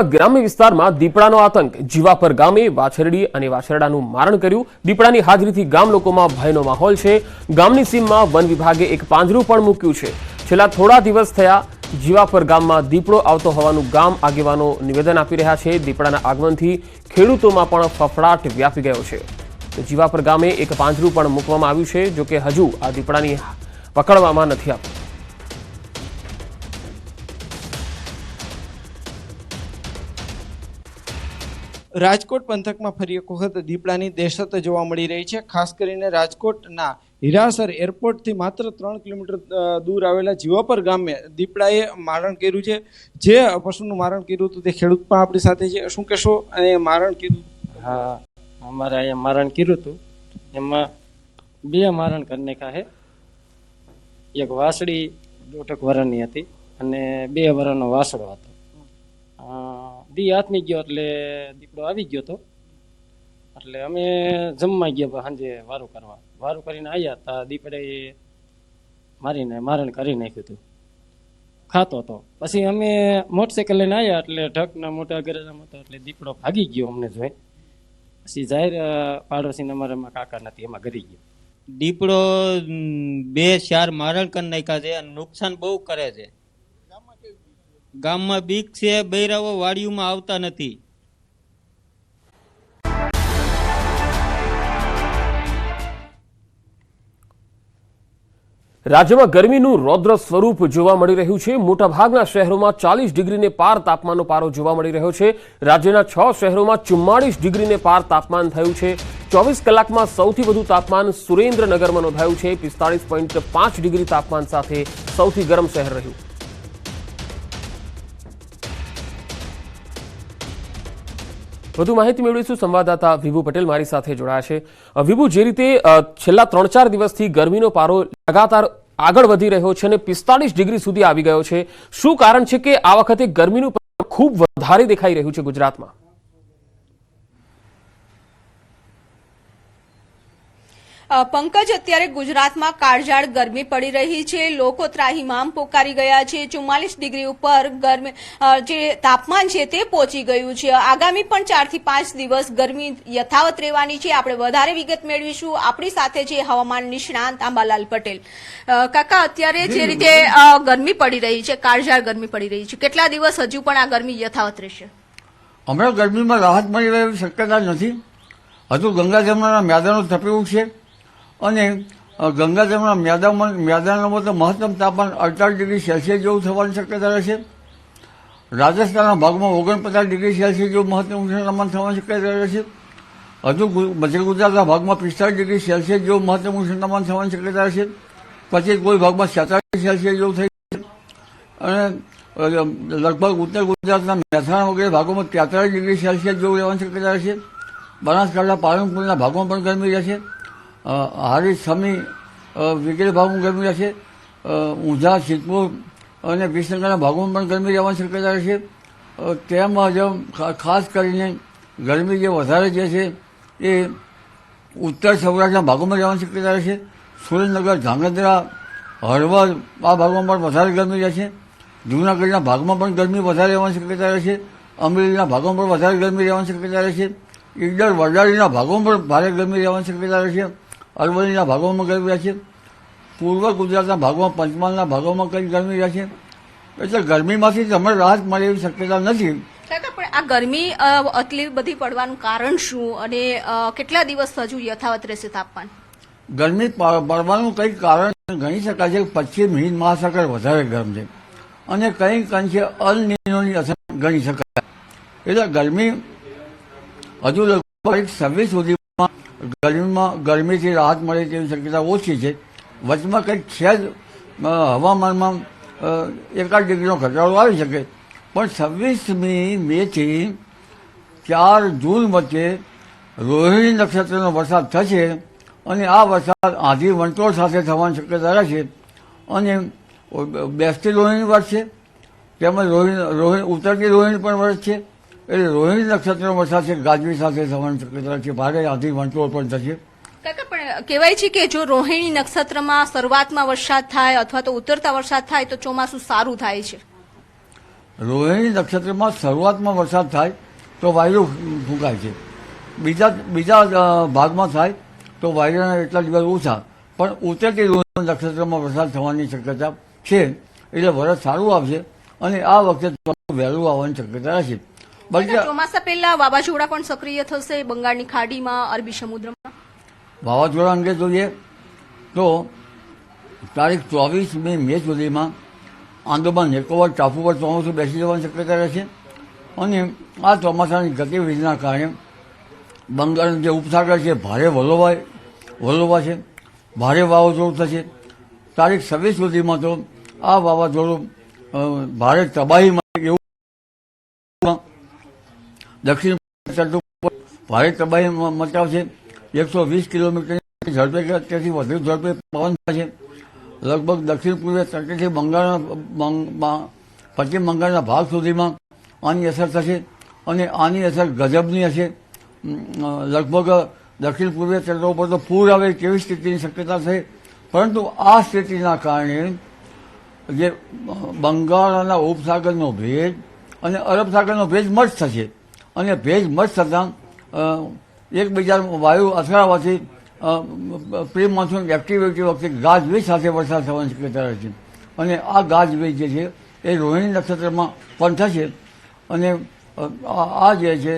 રાજ્યના ગ્રામ્ય વિસ્તારમાં દીપડાનો આતંક જીવાપર ગામે વાછરડી અને વાછરડાનું મારણ કર્યું। દીપડાની હાજરીથી ગામ લોકોમાં ભયનો માહોલ છે। ગામની સીમમાં વન વિભાગે એક પાંજરું પણ મૂક્યું છે। છેલ્લા થોડા દિવસ થયા જીવાપર ગામમાં દીપડો આવતો હોવાનું ગામ આગેવાનો નિવેદન આપી રહ્યા છે। દીપડાના આગમનથી ખેડૂતોમાં પણ ફફડાટ વ્યાપી ગયો છે। તો જીવાપર ગામે એક પાંજરું પણ મૂકવામાં આવ્યું છે, જો કે હજુ આ દીપડાની પકડવામાં નથી આવ્યું। રાજકોટ પંથકમાં ફરી એક વખત દીપડાની દહેશત જોવા મળી રહી છે। ખાસ કરીને રાજકોટના હીરાસર એરપોર્ટથી માત્ર 3 કિલોમીટર દૂર આવેલા જીવાપર ગામે દીપડાએ મારણ કર્યું છે। જે પશુનું મારણ કર્યું હતું તે ખેડૂત પણ આપણી સાથે છે। શું કહેશો? અને મારણ કર્યું? હા, અમારે અહીંયા મારણ કર્યું હતું, એમાં 2 મારણ કરી નાખ્યા છે। એક વાસળી 1.5 વર્ષની હતી અને 2 વર્ષનો વાસળો હતો। દી હાથમી ગયો એટલે દીપડો આવી ગયો હતો, એટલે અમે જમવા ગયા સાંજે વારું કરીને આવ્યા તા દીપડાએ મારણ કરી નાખ્યું હતું, ખાતો હતો। પછી અમે મોટરસાઇકલ લઈને આવ્યા એટલે ઢકના મોટા ગરજામાં હતો એટલે દીપડો ભાગી ગયો અમને જોઈ। પછી જાહેર પાડોશીને અમારા કાકા નથી એમાં ગરી ગયો। દીપડો 2-4 મારણ કરી નાખ્યા છે અને નુકસાન બહુ કરે છે। ગામમાં બીક છે, બૈરાઓ વાડીઓમાં આવતા નથી। રાજ્યમાં ગરમીનું રૌદ્ર સ્વરૂપ જોવા મળી રહ્યું છે। મોટાભાગના શહેરોમાં 40 ડિગ્રીને પાર તાપમાનનો પારો જોવા મળી રહ્યો છે। રાજ્યના 6 શહેરોમાં 44 ડિગ્રીને પાર તાપમાન થયું છે। 24 કલાકમાં સૌથી વધુ તાપમાન સુરેન્દ્રનગરમાં નોંધાયું છે। 45.5 ડિગ્રી તાપમાન સાથે સૌથી ગરમ શહેર રહ્યું। વધુ માહિતી મેળવીશું, સંવાદદાતા વિભુ પટેલ મારી સાથે જોડાયા છે। વિભુ, જે રીતે છેલ્લા 3-4 દિવસથી ગરમીનો પારો લગાતાર આગળ વધી રહ્યો છે અને 45 ડિગ્રી સુધી આવી ગયો છે, શું કારણ છે કે આ વખતે ગરમીનું પ્રમાણ ખૂબ વધારે દેખાઈ રહ્યું છે ગુજરાતમાં? પંકજ, અત્યારે ગુજરાતમાં કાળઝાળ ગરમી પડી રહી છે। લોકો ત્રાહિમામ પોકારી ગયા છે। 44 ડિગ્રી ઉપર ગરમી જે તાપમાન છે તે પહોંચી ગયું છે। આગામી પણ 4 થી 5 દિવસ ગરમી યથાવત રહેવાની છે। આપણે વધારે વિગત મેળવીશું। આપણી સાથે છે હવામાન નિષ્ણાંત આંબાલાલ પટેલ। કાકા, અત્યારે જે રીતે ગરમી પડી રહી છે, કાળઝાળ ગરમી પડી રહી છે, કેટલા દિવસ હજુ પણ આ ગરમી યથાવત રહેશે? હમણાં ગરમીમાં રાહત મળી રહેવી શક્યતા નથી। હજુ ગંગા જમનાના મેદાનો તપ્યું છે અને ગંગા જમના મેદાનોમાં તો મહત્તમ તાપમાન 48 ડિગ્રી સેલ્સિયસ જેવું થવાની શક્યતા રહેશે। રાજસ્થાનના ભાગમાં 49 ડિગ્રી સેલ્સિયસ જેવું મહત્તમ ઉષ્ણતામાન થવાની શક્યતા રહેશે। હજુ મધ્ય ગુજરાતના ભાગમાં 45 ડિગ્રી સેલ્સિયસ જેવું મહત્તમ ઉષ્ણતામાન થવાની શક્યતા રહેશે। પછી કોઈ ભાગમાં 47 સેલ્સિયસ જેવું થઈ જશે અને લગભગ ઉત્તર ગુજરાતના મહેસાણા વગેરે ભાગોમાં 43 ડિગ્રી સેલ્સિયસ જેવું રહેવાની શક્યતા રહેશે। બનાસકાંઠા પાલનપુરના ભાગમાં પણ ગરમી રહેશે। હારી, સમી વગેરે ભાગમાં ગરમી રહેશે। ઊંઝા, સિદ્ધપુર અને વિસનગરના ભાગોમાં પણ ગરમી રહેવાની શક્યતા રહેશે। તેમજ ખાસ કરીને ગરમી જે વધારે જે છે એ ઉત્તર સૌરાષ્ટ્રના ભાગોમાં રહેવાની શક્યતા રહેશે। સુરેન્દ્રનગર, ધાંગધ્રા, હળવદ આ ભાગોમાં પણ વધારે ગરમી રહેશે। જૂનાગઢના ભાગમાં પણ ગરમી વધારે રહેવાની શક્યતા રહેશે। અમરેલીના ભાગોમાં પણ વધારે ગરમી રહેવાની શક્યતા રહેશે। ઈડર, વરસાડીના ભાગોમાં પણ ભારે ગરમી રહેવાની શક્યતા રહેશે। અરવલ્લીના ભાગોમાં ગરમી રહેશે। પૂર્વ ગુજરાતના ભાગોમાં, પંચમહાલના ભાગોમાં કંઈ ગરમી રહેશે। એટલે ગરમીમાંથી તમને રાહત મળે એવી શક્યતા નથી। પણ આ ગરમી આટલી બધી પડવાનું કારણ શું અને કેટલા દિવસ હજુ યથાવત રહેશે તાપમાન? ગરમી પડવાનું કંઈક કારણ ગણી શકાય છે કે પશ્ચિમ હિન્દ મહાસાગર વધારે ગરમ છે અને કંઈક અંશે અલ નીનોની અસર ગણી શકાય। એટલે ગરમી હજુ લગભગ 26 સુધીમાં ગરમીથી રાહત મળે તેવી શક્યતા ઓછી છે। વચમાં કંઈક છે જ હવામાનમાં 1 ડિગ્રીનો ઘટાડો આવી શકે, પણ 26મી મેથી 4 જૂન વચ્ચે રોહિણી નક્ષત્રનો વરસાદ થશે અને આ વરસાદ આંધી વંટોળ સાથે થવાની શક્યતા રહેશે અને બેસતી રોહિણી વરસશે, તેમજ ઉતરતી રોહિણી પણ વરસશે। એટલે રોહિણી નક્ષત્રનો વરસાદ છે ગાજવી સાથે થવાની શક્યતા છે। ભારે આંધી વંટોળ પણ થશે। કાકા, પણ કહેવાય છે કે જો રોહિણી નક્ષત્રમાં શરૂઆતમાં વરસાદ થાય અથવા તો ઉતરતા વરસાદ થાય તો ચોમાસું સારું થાય છે। રોહિણી નક્ષત્રમાં શરૂઆતમાં વરસાદ થાય તો વાયુ ફૂંકાય છે, બીજા ભાગમાં થાય તો વાયરાના એટલા દિવસ ઓછા, પણ ઉત્તરથી રોહિણી નક્ષત્રમાં વરસાદ થવાની શક્યતા છે, એટલે વરસ સારું આવશે અને આ વખતે વહેલું આવવાની શક્યતા રહેશે. બલકે ચોમાસા પહેલા વાવાઝોડા પણ સક્રિય થશે બંગાળની ખાડીમાં, અરબી સમુદ્રમાં. વાવાઝોડા અંગે જોઈએ તો તારીખ 24 મે સુધીમાં આંદામાન નિકોબાર ટાપુ પર ચોમાસું બેસી જવાની શક્યતા રહેશે અને આ ચોમાસાની ગતિવિધિના કારણે બંગાળનો જે ઉપસાગર છે ભારે વલોવા છે, ભારે વાવાઝોડું થશે. તારીખ 26 સુધીમાં તો આ વાવાઝોડું ભારે તબાહી એવું દક્ષિણ તટ ઉપર ભારે તબાહી મચાવશે. 120 કિલોમીટરની ઝડપે કે તેથી વધુ ઝડપે પવન થશે. લગભગ દક્ષિણ પૂર્વીય તટેથી પશ્ચિમ બંગાળના ભાગ સુધીમાં આની અસર થશે અને આની અસર ગજબની હશે. લગભગ દક્ષિણ પૂર્વીય તટો ઉપર તો પૂર આવે તેવી સ્થિતિની શક્યતા છે, પરંતુ આ સ્થિતિના કારણે જે બંગાળના ઉપસાગરનો ભેજ અને અરબ સાગરનો ભેજ મર્જ થશે અને ભેજ મર્જ થતાં એકબીજા વાયુ અથડાવાથી પ્રી મોન્સૂન એક્ટિવિટી વખતે ગાજવીજ સાથે વરસાદ થવાની શક્યતા રહે છે અને આ ગાજવીજ જે છે એ રોહિણી નક્ષત્રમાં પણ થશે અને આ જે છે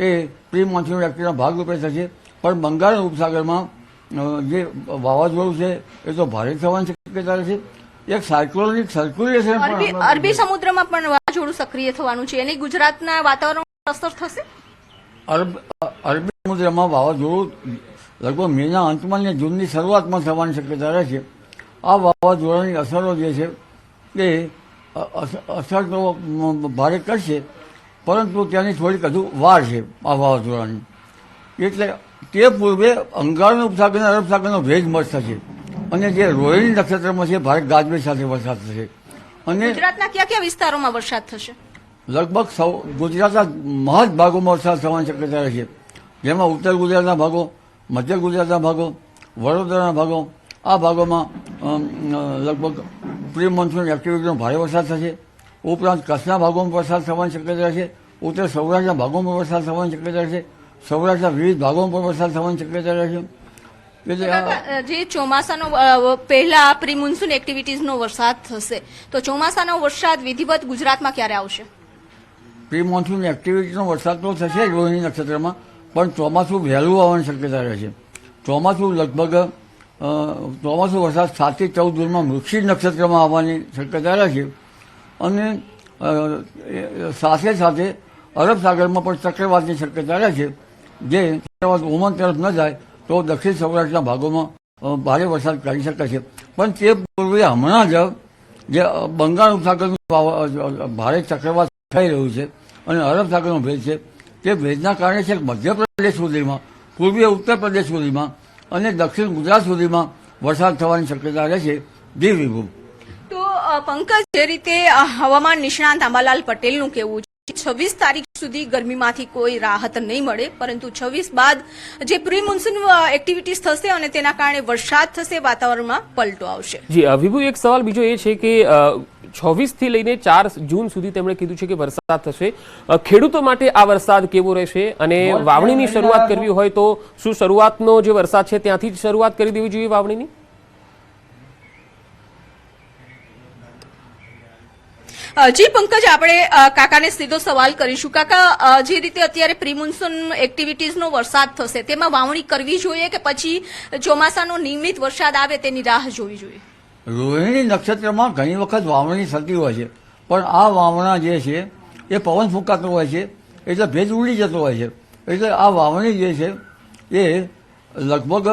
એ પ્રી મોન્સૂન એક્ટિવિટીના ભાગરૂપે થશે. પણ બંગાળ ઉપસાગરમાં જે વાવાઝોડું છે એ તો ભારે થવાની શક્યતા રહેશે. એક સાયક્લોનિક સર્ક્યુલેશન અરબી સમુદ્રમાં પણ વાવાઝોડું સક્રિય થવાનું છે, એની ગુજરાતના વાતાવરણ અસર થશે. અરબી સમુદ્રમાં વાવાઝોડું લગભગ મેના અંતમાં ને જૂનની શરૂઆતમાં થવાની શક્યતા રહેશે. આ વાવાઝોડાની અસરો જે છે એ અસર તો ભારે કરશે, પરંતુ ત્યાંની થોડીક હજુ વાર છે આ વાવાઝોડાની. એટલે તે પૂર્વે બંગાળનો ઉપસાગર અને અરબ સાગરનો ભેજ મર્જ થશે અને જે રોહિણી નક્ષત્રમાં છે ભારે ગાજવીજ સાથે વરસાદ થશે. અને ગુજરાતના કયા કયા વિસ્તારોમાં વરસાદ થશે? લગભગ ગુજરાતના મહદ ભાગોમાં વરસાદ થવાની શક્યતા રહેશે, જેમાં ઉત્તર ગુજરાતના ભાગો, મધ્ય ગુજરાતના ભાગો, વડોદરાના ભાગો, આ ભાગોમાં લગભગ પ્રી મોન્સૂન એક્ટિવિટીનો ભારે વરસાદ થશે. ઉપરાંત કચ્છના ભાગોમાં વરસાદ થવાની શક્યતા રહેશે, ઉત્તર સૌરાષ્ટ્રના ભાગોમાં વરસાદ થવાની શક્યતા રહેશે, સૌરાષ્ટ્રના વિવિધ ભાગોમાં પણ વરસાદ થવાની શક્યતા રહેશે. એટલે જે ચોમાસાનો પહેલા પ્રી મોન્સૂન એક્ટિવિટીઝનો વરસાદ થશે, તો ચોમાસાનો વરસાદ વિધિવત ગુજરાતમાં ક્યારે આવશે? પ્રી મોન્સૂન એક્ટિવિટીનો વરસાદ તો થશે રોહિણી નક્ષત્રમાં, પણ ચોમાસું વહેલું આવવાની શક્યતા રહે છે. ચોમાસું વરસાદ 7 થી 14 જૂનમાં મૃગશીર નક્ષત્રમાં આવવાની શક્યતા રહે છે અને સાથે સાથે અરબ સાગરમાં પણ ચક્રવાતની શક્યતા રહે છે. જે ચક્રવાત ઓમાન તરફ ન જાય તો દક્ષિણ સૌરાષ્ટ્રના ભાગોમાં ભારે વરસાદ કરી શકે છે. પણ તે પૂર્વે હમણાં જ જે બંગાળ ઉપસાગરનું ભારે ચક્રવાત થઈ રહ્યું છે અને અરબ સાગરનો ભેજ છે, તે ભેજના કારણે છે મધ્યપ્રદેશ સુધીમાં, પૂર્વીય ઉત્તર પ્રદેશ સુધીમાં અને દક્ષિણ ગુજરાત સુધીમાં વરસાદ થવાની શક્યતા રહેશે. જી વિભુ. તો પંકજ, જે રીતે હવામાન નિષ્ણાંત આંબાલાલ પટેલનું કહેવું છે 26 તારીખ સુધી ગરમીમાંથી કોઈ રાહત નહીં મળે, પરંતુ 26 બાદ જે પ્રી મોન્સૂન એક્ટિવિટીઝ થશે અને તેના કારણે વરસાદ થશે, વાતાવરણમાં પલટો આવશે. જી વિભુ, એક સવાલ બીજો એ છે કે 26 થી લઈને 4 જૂન સુધી તેમણે કીધું છે કે વરસાદ થશે. ખેડૂતો માટે આ વરસાદ કેવો રહેશે અને વાવણીની શરૂઆત કરવી હોય તો શું શરૂઆતનો જે વરસાદ છે ત્યાંથી જ શરૂઆત કરી દેવી જોઈએ વાવણીની? જી પંકજ, આપણે કાકાને સીધો સવાલ કરીશું. કાકા, જે રીતે અત્યારે પ્રી મોન્સૂન એક્ટિવિટીઝનો વરસાદ થશે તેમાં વાવણી કરવી જોઈએ કે પછી ચોમાસાનો નિયમિત વરસાદ આવે તેની રાહ જોવી જોઈએ? રોહિણી નક્ષત્રમાં ઘણી વખત વાવણી થતી હોય છે, પણ આ વાવણા જે છે એ પવન ફૂંકાતો હોય છે એટલે ભેજ ઉડી જતો હોય છે. એટલે આ વાવણી જે છે એ લગભગ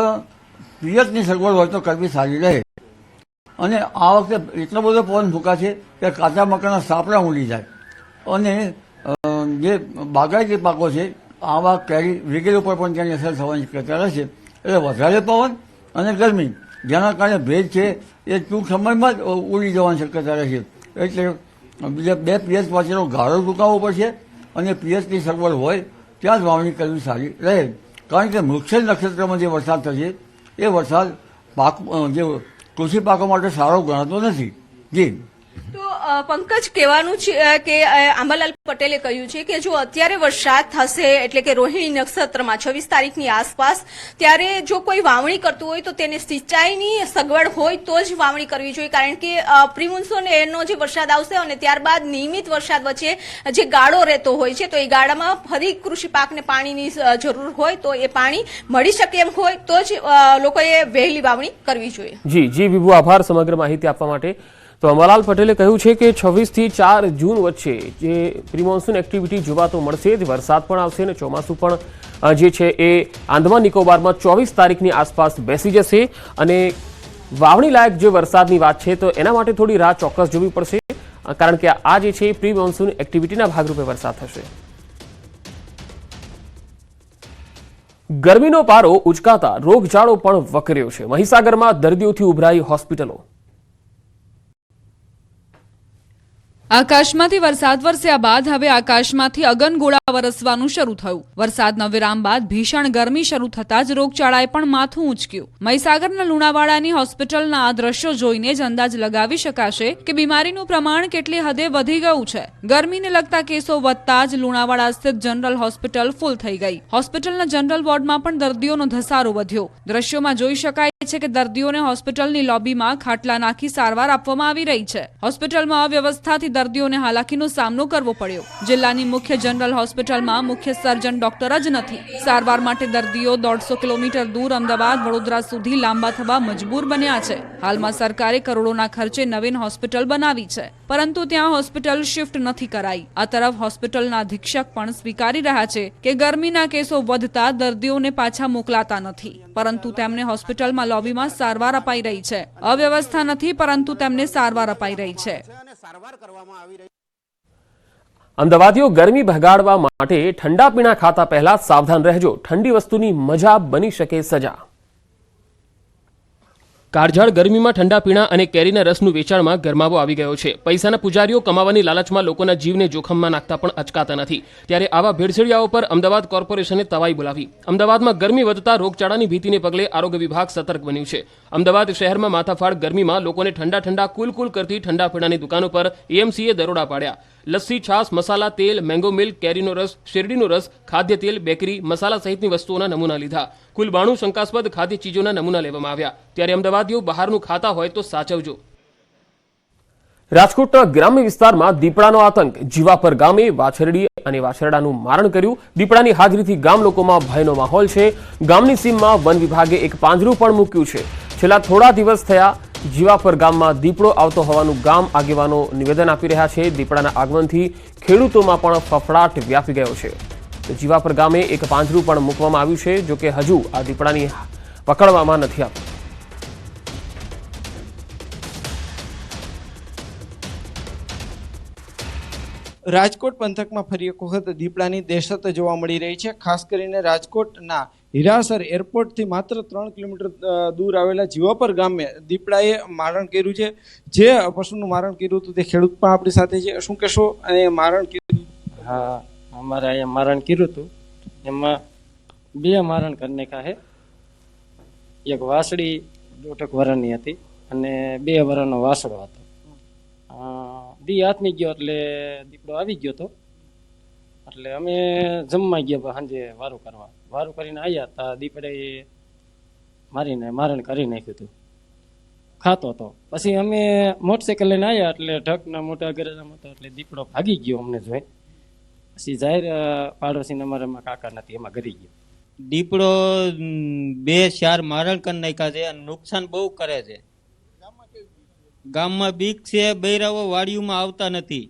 પિયતની સગવડ હોય તો કરવી સારી રહે. અને આ વખતે એટલો બધો પવન ફૂંકાશે કે કાચા મકાનના સાપડા ઉડી જાય અને જે બાગાયતી પાકો છે આવા કેરી વગેરે ઉપર પણ તેની અસર થવાની શક્યતા રહેશે. એટલે વધારે પવન અને ગરમી, જેના કારણે ભેજ છે એ ટૂંક સમયમાં જ ઉડી જવાની શક્યતા રહેશે. એટલે બીજા 2 પીએચ વચ્ચેનો ગાળો ચૂકવવો પડશે અને પીએચની સગવડ હોય ત્યાં જ વાવણી કરવી સારી રહે. કારણ કે મૃગશીર નક્ષત્રમાં જે વરસાદ થશે એ વરસાદ પાક જે કૃષિ પાકો માટે સારો ગણાતો નથી. જી. તો પંકજ કહેવાનું છે કે આંબાલાલ પટેલે કહ્યું છે કે જો અત્યારે વરસાદ થશે એટલે કે રોહિણી નક્ષત્રમાં 26 તારીખની આસપાસ ત્યારે જો કોઈ વાવણી કરતું હોય તો તેને સિંચાઈની સગવડ હોય તો જ વાવણી કરવી જોઈએ, કારણ કે પ્રી મોન્સૂન એનો જે વરસાદ આવશે અને ત્યારબાદ નિયમિત વરસાદ વચ્ચે જે ગાળો રહેતો હોય છે તો એ ગાળામાં ફરી કૃષિ પાકને પાણીની જરૂર હોય તો એ પાણી મળી શકે એમ હોય તો જ લોકોએ વહેલી વાવણી કરવી જોઈએ. જી વિભુ, આભાર સમગ્ર માહિતી આપવા માટે. તો અંબાલાલ પટેલે કહ્યું છે કે 26 થી 4 જૂન વચ્ચે જે પ્રી મોન્સૂન એક્ટિવિટી જોવા તો મળશે જ, વરસાદ પણ આવશે અને ચોમાસું પણ જે છે એ આંદામાન નિકોબારમાં 24 તારીખની આસપાસ બેસી જશે અને વાવણી લાયક જે વરસાદની વાત છે તો એના માટે થોડી રાહ ચોક્કસ જોવી પડશે, કારણ કે આ જે છે પ્રી મોન્સૂન એક્ટિવિટીના ભાગરૂપે વરસાદ થશે. ગરમીનો પારો ઉચકાતા રોગચાળો પણ વકર્યો છે. મહીસાગરમાં દર્દીઓથી ઉભરાઈ હોસ્પિટલો. આકાશમાંથી વરસાદ વરસ્યા બાદ હવે આકાશમાંથી અગનગોળા વરસવાનું શરૂ થયું. વરસાદના વિરામ બાદ ભીષણ ગરમી શરૂ થતાં જ રોગચાળાએ પણ માથું ઊંચક્યું. મહીસાગરના લુણાવાડાની હોસ્પિટલના આ દ્રશ્યો જોઈને જ અંદાજ લગાવી શકાશે કે બીમારીનું પ્રમાણ કેટલી હદે વધી ગયું છે. ગરમીને લગતા કેસો વધતા જ લુણાવાડા સ્થિત જનરલ હોસ્પિટલ ફૂલ થઈ ગઈ. હોસ્પિટલના જનરલ વોર્ડમાં પણ દર્દીઓનો ધસારો વધ્યો. દ્રશ્યોમાં જોઈ શકાય છે કે દર્દીઓને હોસ્પિટલની લોબીમાં ખાટલા નાખી સારવાર આપવામાં આવી રહી છે. હોસ્પિટલમાં અવ્યવસ્થાથી દર્દીઓને હાલાકીનો સામનો કરવો પડ્યો. જિલ્લાની મુખ્ય જનરલ હોસ્પિટલમાં મુખ્ય સર્જન ડોક્ટર જ નથી. સારવાર માટે દર્દીઓ 150 કિલોમીટર દૂર અમદાવાદ વડોદરા સુધી લાંબા થવા મજબૂર બન્યા છે. હાલમાં સરકારે કરોડોના ખર્ચે નવીન હોસ્પિટલ બનાવી છે, પરંતુ ત્યાં હોસ્પિટલ શિફ્ટ નથી કરાઈ. આ તરફ હોસ્પિટલના અધિક્ષક પણ સ્વીકારી રહ્યા છે કે ગરમીના કેસો વધતા દર્દીઓને પાછા મોકલાતા નથી, પરંતુ તેમને હોસ્પિટલમાં લોબીમાં સારવાર અપાઈ રહી છે. અવ્યવસ્થા નથી, પરંતુ તેમને સારવાર અપાઈ રહી છે. અમદાવાદીઓ ગરમી ભગાડવા માટે ઠંડા પીણા ખાતા પહેલા સાવધાન રહેજો. ઠંડી વસ્તુની મજા બની શકે સજા. કાળઝાળ ગરમીમાં ઠંડા પીણા અને કેરીના રસનું વેચાણમાં ગરમાવો આવી ગયો છે. પૈસાના પુજારીઓ કમાવાની લાલચમાં લોકોના જીવને જોખમમાં નાખતા પણ અચકાતા નથી. ત્યારે આવા ભેળસેળિયાઓ પર અમદાવાદ કોર્પોરેશને તવાઈ બોલાવી. અમદાવાદમાં ગરમી વધતા રોગચાળાની ભીતિને પગલે આરોગ્ય વિભાગ સતર્ક બન્યું છે. અમદાવાદ શહેરમાં માથાફાડ ગરમીમાં લોકોને ઠંડા કુલ કરતી ઠંડા પીણાની દુકાનો પર એએમસીએ દરોડા પાડ્યા. લસ્સી, છાશ, મસાલા, તેલ, મેંગો મિલ્ક, કેરીનો રસ, શેરડીનો રસ, ખાદ્ય તેલ, બેકરી, મસાલા સહિતની વસ્તુઓના નમૂના લીધા. કુલ 92 શંકાસ્પદ ખાદ્ય ચીજોના નમૂના લેવામાં આવ્યા. ત્યારે અમદાવાદીઓ બહારનું ખાતા હોય તો સાચવજો. રાજકોટના ગ્રામ્ય વિસ્તારમાં દીપડાનો આતંક. જીવાપર ગામે વાછરડી અને વાછરડાનું મારણ કર્યું. દીપડાની હાજરીથી ગામ લોકોમાં ભયનો માહોલ છે. ગામની સીમમાં વન વિભાગે એક પાંજરું પણ મૂક્યું છે. છેલ્લા થોડા દિવસ થયા જીવાપર ગામમાં દીપડો આવતો હોવાનું ગામ આગેવાનો નિવેદન આપી રહ્યા છે. દીપડાના આગમનથી ખેડૂતોમાં પણ ફફડાટ વ્યાપી ગયો છે. જીવાપર ગામે એક પાંજરું પણ મૂકવામાં આવ્યું છે, જો કે હજુ આ દીપડાની પકડવામાં નથી આવતું. રાજકોટ પંથકમાં ફરી એક વખત દીપડાની દહેશત જોવા મળી રહી છે. ખાસ કરીને રાજકોટના હીરાસર એરપોર્ટથી માત્ર 3 કિલોમીટર દૂર આવેલા જીવાપર ગામે દીપડાએ મારણ કર્યું છે. જે પશુનું મારણ કર્યું હતું તે ખેડૂત પણ આપણી સાથે છે. શું કહેશો? અને મારણ કર્યું? હા, અમારે અહીંયા મારણ કર્યું હતું. એમાં 2 મારણ કરી નાખ્યા છે. એક વાસળી 1.5 વર્ષની હતી અને 2 વર્ષનો વાસળો હતો. દી હાથમી ગયો એટલે દીપડો આવી ગયો હતો. એટલે અમે જમવા ગયા સાંજે વારું કરીને આવ્યા હતા. દીપડાએ મારણ કરી નાખ્યું હતું, ખાતો હતો. પછી અમે મોટરસાઇકલ લઈને આવ્યા એટલે ઢકના મોટા ગરજામાં હતો એટલે દીપડો ભાગી ગયો અમને જોઈ. પછી જાહેર પાડોશીને અમારા કાકા નથી એમાં ગરી ગયો. દીપડો 2-4 મારણ કરી નાખ્યા છે અને નુકસાન બહુ કરે છે. ગામમાં બીક છે, બૈરાઓ વાડીઓમાં આવતા નથી.